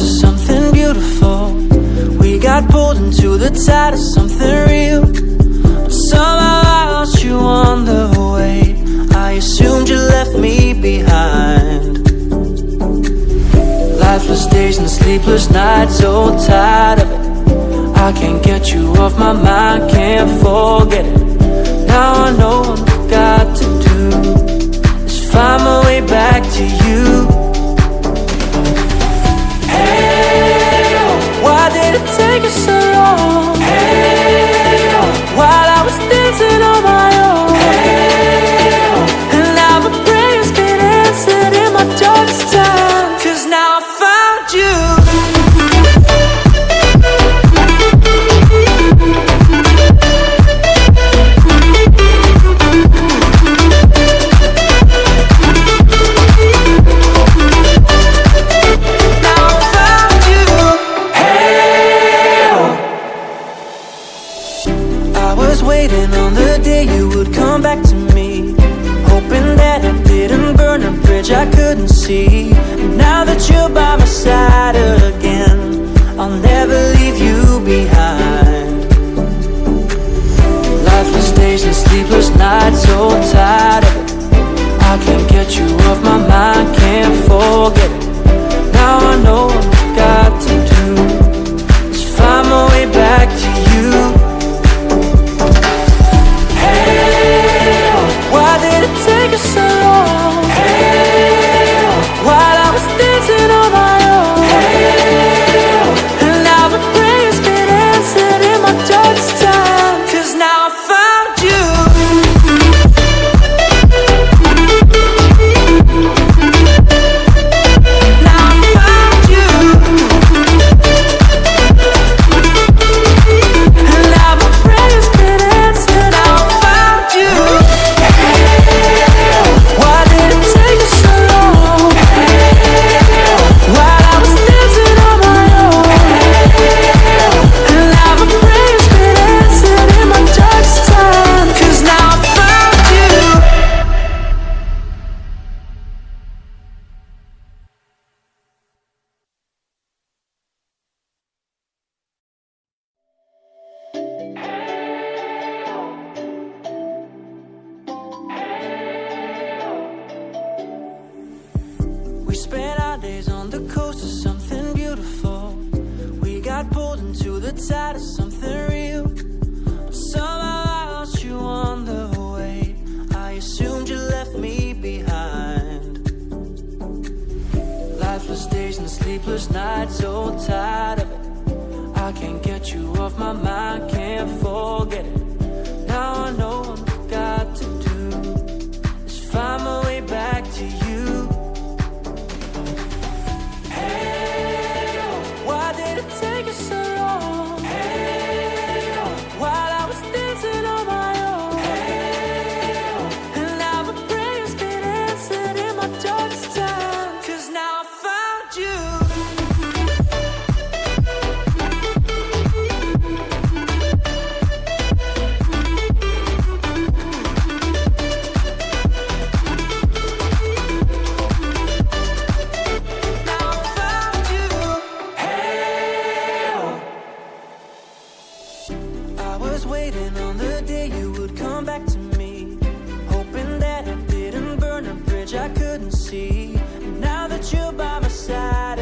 of something beautiful. We got pulled into the tide of something real. Somehow I lost you on the way. I assumed you left me behind. Lifeless days and sleepless nights, so tired of it. I can't get you off my mind, can't forget it. Now I know what I've got to do is find my way back to you. Hey, why did it take us so long? Hey, while I was dancing on my own. Hey, and now my prayers get answered in my darkest time. 'Cause now I found you. Waiting on the day you would come back to me, hoping that I didn't burn a bridge I couldn't see. And now that you're by my side again, I'll never leave you behind. Lifeless days and sleepless nights, so tired of it. I can't get you off my mind, can't forget it. Now I know what I've got to do is find my way back to you. Why did it take us so long? Hey, while I was dancing on my own. Hey, and now my prayers get answered in my darkest time. 'Cause now I found you. Now I found you. And now my prayers get answered. Now I found you. Why did it take us so long? While I was dancing on my own. And now my prayers get answered in my darkest time. 'Cause now I found you. We spent our days on the coast of something beautiful. We got pulled into the tide of something real. Somehow I lost you on the way. I assumed you left me behind. Lifeless days and sleepless nights, so tired of it. I can't get you off my mind, can't forget it. Now I know what I've got to do is find my way back to you. Why did it take us so long? Hey, while I was dancing on my own. Hey, and now my prayers get answered in my darkest time. 'Cause now I found you. Waiting on the day you would come back to me, hoping that I didn't burn a bridge I couldn't see. And now that you're by my side